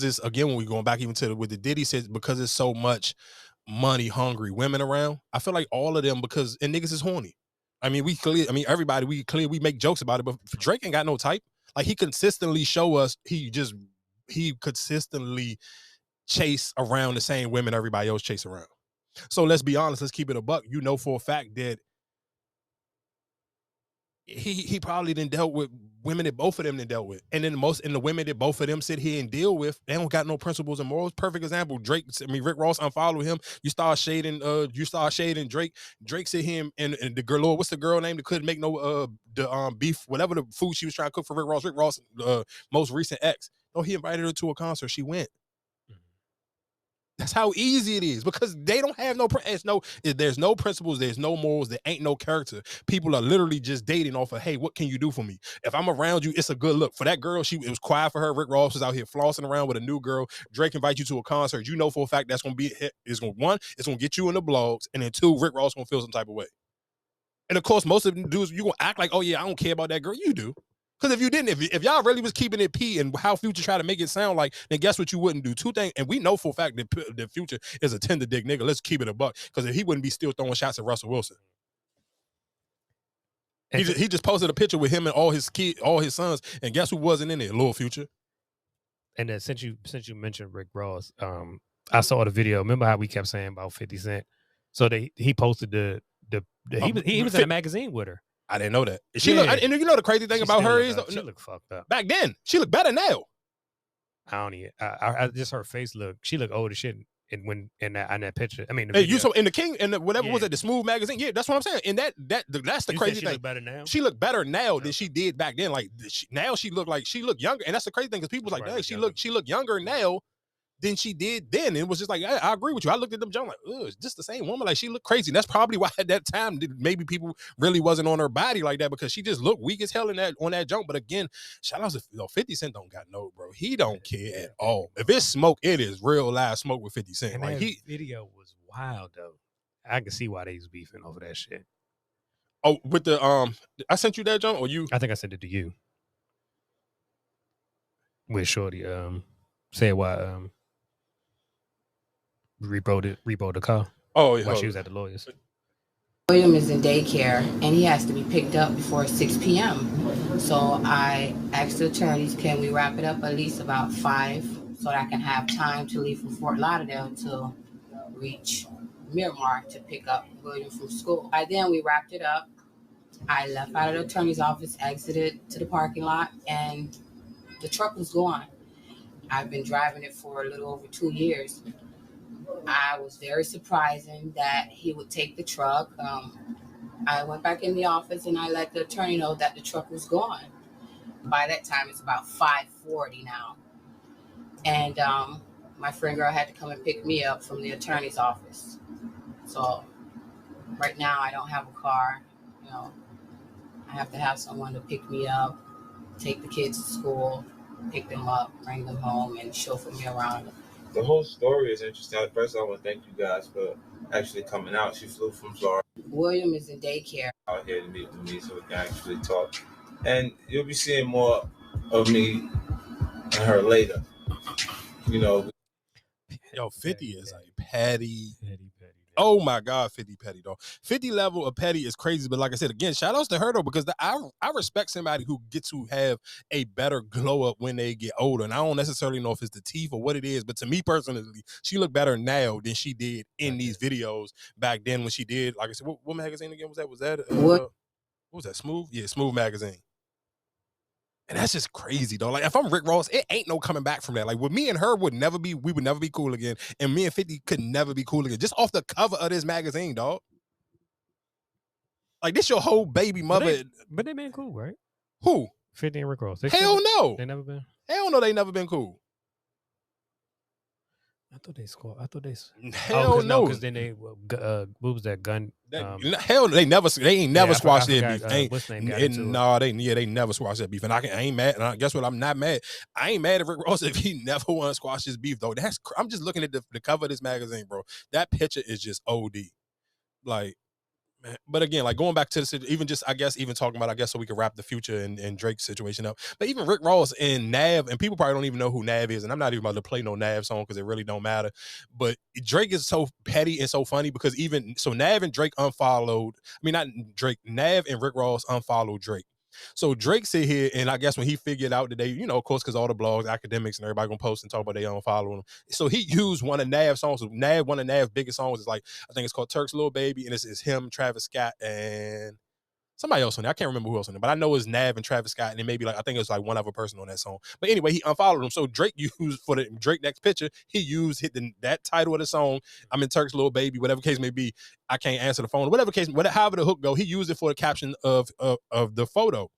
This again, when we going back even to with the Diddy says, because it's so much money hungry women around, I feel like all of them, because and niggas is horny. I mean, everybody, we make jokes about it, but Drake ain't got no type. Like, he consistently show us he consistently chase around the same women everybody else chase around. So let's be honest, let's keep it a buck. You know for a fact that he probably didn't dealt with women that both of them didn't dealt with. And then the women that both of them sit here and deal with, they don't got no principles and morals. Perfect example, Rick Ross unfollowed him. You start shading Drake. Drake sit him and the girl, what's the girl name that couldn't make no beef, whatever the food she was trying to cook for Rick Ross. Rick Ross most recent ex. Oh, he invited her to a concert. She went. That's how easy it is, because they don't have there's no principles, there's no morals, there ain't no character. People are literally just dating off of, hey, what can you do for me? If I'm around you, it's a good look. For that girl, it was quiet for her. Rick Ross was out here flossing around with a new girl. Drake invites you to a concert. You know for a fact that's going to be a hit. It's going to get you in the blogs, and then two, Rick Ross going to feel some type of way. And of course, most of them dudes, you going to act like, oh yeah, I don't care about that girl. You do. Because if you didn't, if y'all really was keeping it P and how Future tried to make it sound like, then guess what you wouldn't do? Two things, and we know for a fact that Future is a tender dick nigga. Let's keep it a buck. Because if he wouldn't be still throwing shots at Russell Wilson. He just posted a picture with him and all his sons, and guess who wasn't in there? Lil Future. And then since you mentioned Rick Ross, I saw the video. Remember how we kept saying about 50 Cent? So he posted he was in a magazine with her. I didn't know that. And you know the crazy thing about her is she looked fucked up. Back then, she looked better now. I just her face she looked old as shit. And when in that picture, I mean, you saw in the King and whatever was it, the Smooth magazine? Yeah, that's what I'm saying. And that's the crazy thing. She look better now. She looked better now than she did back then. Like now she looked younger, and that's the crazy thing, because people was like, dang, she looked younger now than she did then. And it was just like, I agree with you. I looked at them junk like, it's just the same woman. Like, she looked crazy. And that's probably why at that time maybe people really wasn't on her body like that, because she just looked weak as hell on that junk. But again, shout out to 50 Cent don't got no, bro. He don't care at all. If it's smoke, it is real live smoke with 50 Cent. And like, that video was wild though. I can see why they was beefing over that shit. Oh, with the I sent you that junk, or you? I think I sent it to you. With Shorty said why repoed the car. Oh, yeah. While she was at the lawyers. William is in daycare and he has to be picked up before 6 p.m. So I asked the attorneys, can we wrap it up at least about 5 so that I can have time to leave from Fort Lauderdale to reach Miramar to pick up William from school. Then we wrapped it up. I left out of the attorney's office, exited to the parking lot, and the truck was gone. I've been driving it for a little over 2 years. I was very surprising that he would take the truck. I went back in the office and I let the attorney know that the truck was gone. By that time, it's about 5:40 now. And my friend girl had to come and pick me up from the attorney's office. So right now I don't have a car. You know, I have to have someone to pick me up, take the kids to school, pick them up, bring them home, and chauffeur me around. The whole story is interesting. First, I want to thank you guys for actually coming out. She flew from Florida. William is in daycare. Out here to meet with me so we can actually talk. And you'll be seeing more of me and her later. You know. Yo, 50 is like petty. Oh my God, 50 petty, though. 50 level of petty is crazy, but like I said, again, shout outs to her though, because I respect somebody who gets to have a better glow up when they get older. And I don't necessarily know if it's the teeth or what it is, but to me personally, she looked better now than she did in these videos back then when she did. Like I said, what magazine again was that? What was that? Smooth? Yeah, Smooth magazine. And that's just crazy, though. Like, if I'm Rick Ross, it ain't no coming back from that. Like, with me and her we would never be cool again. And me and 50 could never be cool again. Just off the cover of this magazine, dog. Like, this your whole baby mother. But they been cool, right? Who? 50 and Rick Ross. Hell no. They never been? Hell no, they never been cool. I thought they scored. I thought they. Hell no, because then they what was that gun? Hell, they ain't never squashed their beef. What's name got they never squashed that beef. And I ain't mad. And guess what? I'm not mad. I ain't mad at Rick Ross if he never want to squash his beef though. I'm just looking at the cover of this magazine, bro. That picture is just OD. Like, Man, but again, like going back to the even just I guess even talking about so we can wrap the Future and Drake situation up. But even Rick Ross and Nav, and people probably don't even know who Nav is, and I'm not even about to play no Nav song because it really don't matter. But Drake is so petty and so funny because even so Nav and Drake unfollowed. I mean not Drake, Nav and Rick Ross unfollowed Drake. So Drake sit here, and I guess when he figured out that they, of course, because all the blogs, academics, and everybody gonna post and talk about they unfollowing him. So he used one of Nav's songs. One of Nav's biggest songs is like, I think it's called Turk's Little Baby, and it's him, Travis Scott, and somebody else on there. I can't remember who else on there, but I know it's Nav and Travis Scott, and then maybe I think it was like one other person on that song. But anyway, he unfollowed him. So Drake used for the Drake next picture, he used that title of the song. I'm in Turk's Little Baby, whatever case may be. I can't answer the phone, whatever case, however the hook go. He used it for the caption of the photo.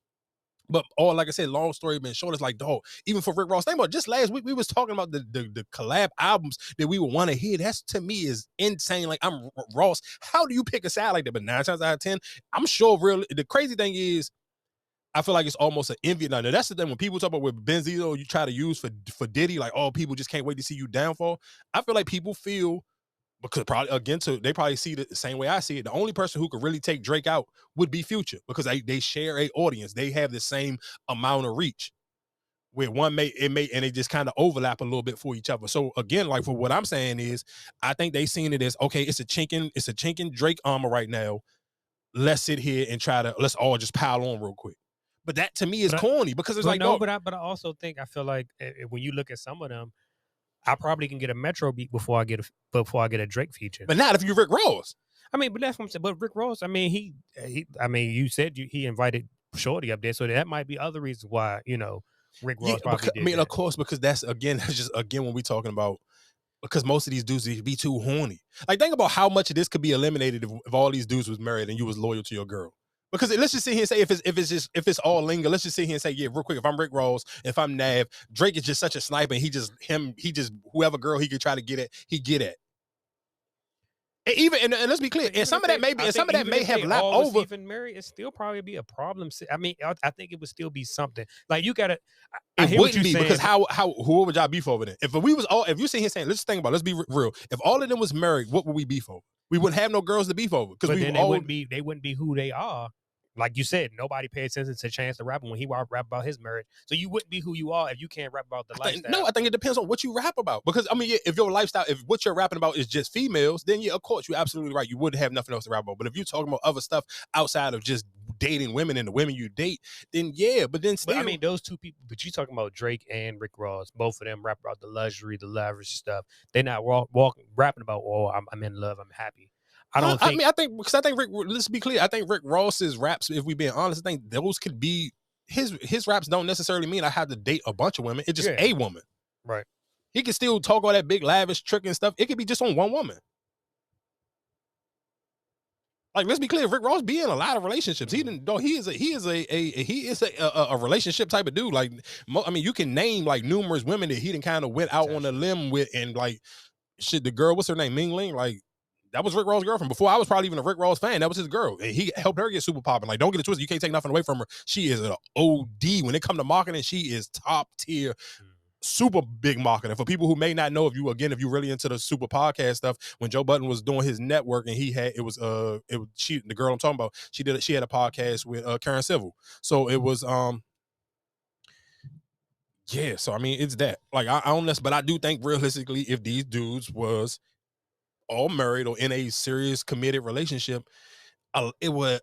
But like I said, long story been short, it's like, dog, even for Rick Ross, think about just last week, we was talking about the collab albums that we would want to hear. That's to me is insane. Like, I'm Ross. How do you pick a side like that? But 9 times out of 10, I'm sure the crazy thing is, I feel like it's almost an envy. Now, that's the thing when people talk about with Benzino, you try to use for Diddy, like, oh, people just can't wait to see you downfall. I feel like people feel, because probably they probably see it the same way I see it. The only person who could really take Drake out would be Future, because they share a audience. They have the same amount of reach. Where one and they just kind of overlap a little bit for each other. So again, like for what I'm saying is, I think they seen it as, okay, it's a chink in Drake armor right now. Let's sit here and let's all just pile on real quick. But that to me is corny, because it's like, no. But I also think, I feel like when you look at some of them, I probably can get a Metro beat before I get a Drake feature. But not if you Rick Ross. I mean, but that's what I'm saying. But Rick Ross, I mean, you said he invited Shorty up there, so that might be other reasons why, Rick Ross probably did. I mean, that. Of course, because that's just when we talking about, because most of these dudes be too horny. Like, think about how much of this could be eliminated if all these dudes was married and you was loyal to your girl. Because let's just sit here and say, if it's all linger, let's just sit here and say, yeah, real quick, if I'm Rick Ross, if I'm Nav, Drake is just such a sniper, and he just whoever girl he could try to get at, he get at. And let's be clear, and some of that may have lapped over. Even married, it still probably be a problem. I mean, I think it would still be something. Like, you gotta. It wouldn't be, because who would y'all beef over then? If you sit here saying, let's think about it, let's be real. If all of them was married, what would we beef over? We wouldn't have no girls to beef over, because they wouldn't be who they are. Like you said, nobody paid attention to Chance the Rapper when he rap about his marriage. So you wouldn't be who you are if you can't rap about the lifestyle. I think it depends on what you rap about. Because, I mean, if your lifestyle, if what you're rapping about is just females, then yeah, of course, you're absolutely right. You wouldn't have nothing else to rap about. But if you're talking about other stuff outside of just dating women and the women you date, then yeah, but then still. But I mean, those two people, but you talking about Drake and Rick Ross, both of them rap about the luxury, the lavish stuff. They're not rapping about, oh, I'm in love, I'm happy. I think Rick, let's be clear, I think Rick Ross's raps, if we being honest, I think those could be his raps don't necessarily mean I have to date a bunch of women. It's just a woman. Right. He can still talk all that big lavish trick and stuff. It could be just on one woman. Like, let's be clear, Rick Ross be in a lot of relationships. He is a relationship type of dude. Like, I mean, you can name like numerous women that he didn't kind of went out on a limb with, and like, shit, the girl, what's her name, Ming Ling, like, that was Rick Ross' girlfriend. Before I was probably even a Rick Ross fan, that was his girl. And he helped her get super popping. Like, don't get it twisted. You can't take nothing away from her. She is an OD. When it comes to marketing, she is top tier, super big marketing. For people who may not know, if you really into the super podcast stuff, when Joe Budden was doing his network, and the girl I'm talking about, she had a podcast with Karen Civil. So it was yeah. So I mean, it's that. Like, I don't know, but I do think realistically, if these dudes was all married or in a serious committed relationship, it would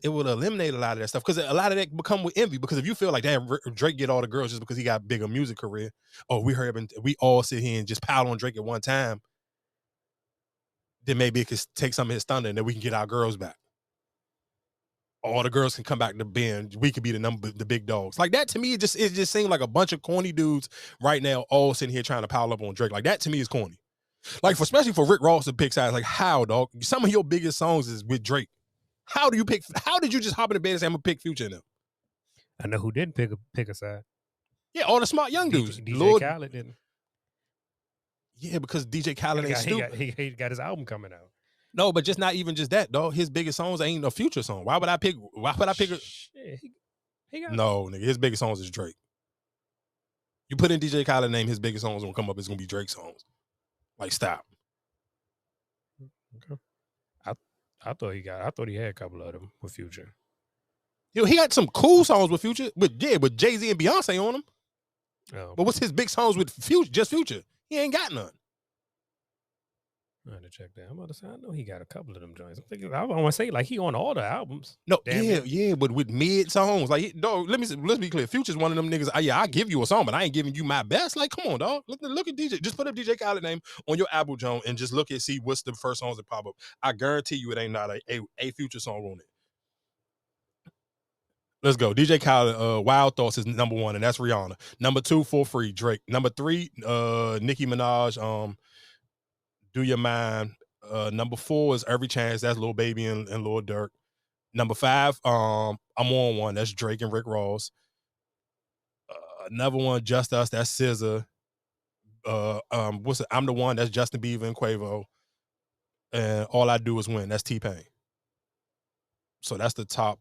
eliminate a lot of that stuff, because a lot of that become with envy. Because if you feel like, damn, Drake get all the girls just because he got a bigger music career, we all sit here and just pile on Drake at one time, then maybe it could take some of his thunder, and then we can get our girls back. All the girls can come back to Ben. We could be the big dogs. Like, that to me, it just seemed like a bunch of corny dudes right now all sitting here trying to pile up on Drake. Like, that to me is corny. Like, especially for Rick Ross to pick sides. Like, how, dog? Some of your biggest songs is with Drake. How did you just hop in the bed and say, I'm gonna pick Future in them? I know who didn't pick a side. Yeah, all the smart young dudes. DJ Khaled didn't. Yeah, because DJ Khaled ain't stupid. He got his album coming out. No, but just not even just that, dog. His biggest songs ain't a Future song. Why would I pick a... Shit, he got... No, nigga, his biggest songs is Drake. You put in DJ Khaled name, his biggest songs won't come up. It's gonna be Drake songs. Like, stop. Okay. I thought he had a couple of them with Future. Yo, he got some cool songs with Future, with Jay-Z and Beyonce on them. Oh, But what's his big songs with Future? Just Future. He ain't got none. I had to check that. I'm about to say, I know he got a couple of them joints. I want to say like he on all the albums. No, Damn yeah, but with mid songs, like, dog, let's be clear. Future's one of them niggas. I give you a song, but I ain't giving you my best. Like, come on, dog. Look at DJ. Just put up DJ Khaled name on your Apple Joan and just look and see what's the first songs that pop up. I guarantee you, it ain't not a Future song on it. Let's go. DJ Khaled, Wild Thoughts is number 1, and that's Rihanna. Number 2, For Free, Drake. Number 3, Nicki Minaj, Do Your Mind. Number 4 is Every Chance. That's Lil Baby and Lil Durk. Number 5, I'm on one. That's Drake and Rick Ross. Another one, Just Us. That's SZA. I'm the One. That's Justin Bieber and Quavo. And All I Do Is Win. That's T-Pain. So that's the top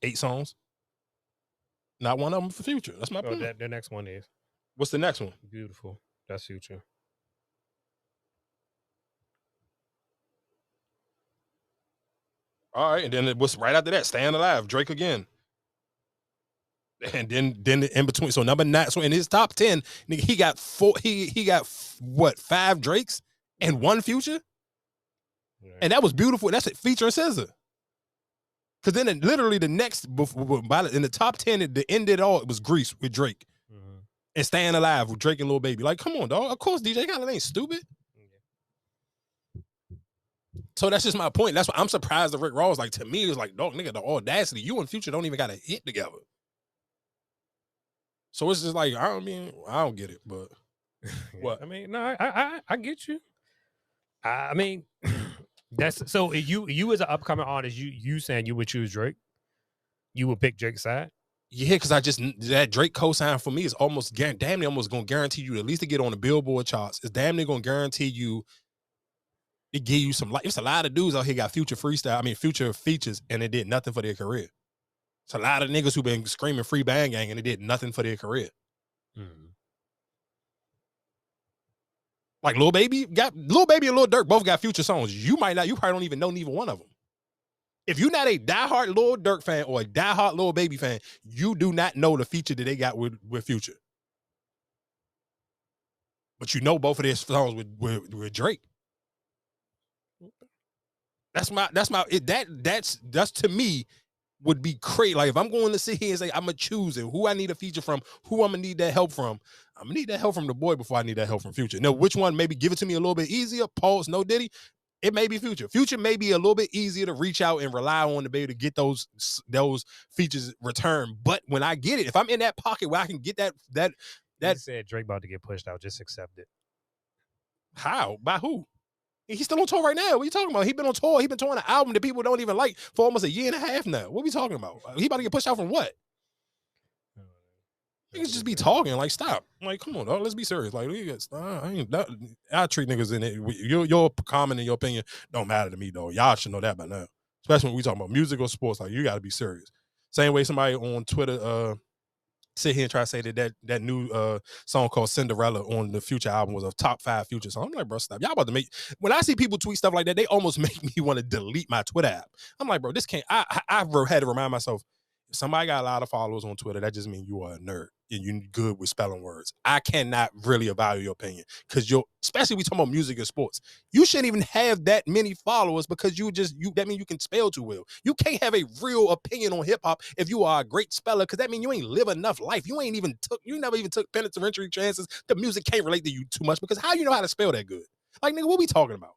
8 songs. Not one of them for Future. That's my point. The next one is. What's the next one? Beautiful. That's Future. All right, and then it was right after that, Staying Alive, Drake again. And then in between, so number 9, so in his top 10, nigga, he got 5 Drakes and 1 Future? Right. And that was beautiful. That's it, featuring SZA. Because then literally the next, in the top 10, the end of it all, it was Grease with Drake. Mm-hmm. And Staying Alive with Drake and Lil Baby. Like, come on, dog. Of course, DJ Khaled ain't stupid. So that's just my point. That's why I'm surprised that Rick Ross, like, to me, it was like, dog, nigga, the audacity. You and Future don't even got a hit together. So it's just like, I don't get it, but what? I mean, no, I get you. I mean, that's so you as an upcoming artist, you saying you would choose Drake? You would pick Drake's side? Yeah, because that Drake cosign for me is almost damn near almost gonna guarantee you at least to get on the Billboard charts. It's damn near gonna guarantee you it give you some, like, it's a lot of dudes out here got Future features and it did nothing for their career. It's a lot of niggas who been screaming free Bang Gang and it did nothing for their career. Mm-hmm. Like Lil Baby and Lil Durk both got Future songs. You probably don't even know neither one of them. If you're not a diehard Lil Durk fan or a diehard Lil Baby fan, you do not know the feature that they got with Future. But you know both of their songs with Drake. That's to me would be crazy. Like, if I'm going to sit here and say I'm gonna choose it, who I need a feature from, who I'm gonna need that help from, I'm gonna need that help from the boy before I need that help from Future. Now, which one? Maybe give it to me a little bit easier. Pause. No Diddy. It may be Future. Future may be a little bit easier to reach out and rely on to be able to get those features returned. But when I get it, if I'm in that pocket where I can get that you said Drake about to get pushed out, just accept it. How? By who? He's still on tour right now. What are you talking about? He been on tour. He been touring an album that people don't even like for almost a year and a half now. What are we talking about? He about to get pushed out from what? Niggas just be talking. Like, stop. Like, come on, dog. Let's be serious. Like, I treat niggas in it. Your comment and your opinion don't matter to me, though. Y'all should know that by now. Especially when we talking about music or sports. Like, you got to be serious. Same way somebody on Twitter sit here and try to say that new song called Cinderella on the Future album was a top 5 Future song. I'm like, bro, stop. Y'all about to make, when I see people tweet stuff like that, they almost make me want to delete my Twitter app. I'm like, bro, this can't, I had to remind myself, if somebody got a lot of followers on Twitter, that just means you are a nerd and you're good with spelling words. I cannot really evaluate your opinion because especially we talking about music and sports, you shouldn't even have that many followers because that means you can spell too well. You can't have a real opinion on hip hop if you are a great speller because that means you ain't live enough life. You never even took penitentiary chances. The music can't relate to you too much because how you know how to spell that good? Like, nigga, what we talking about?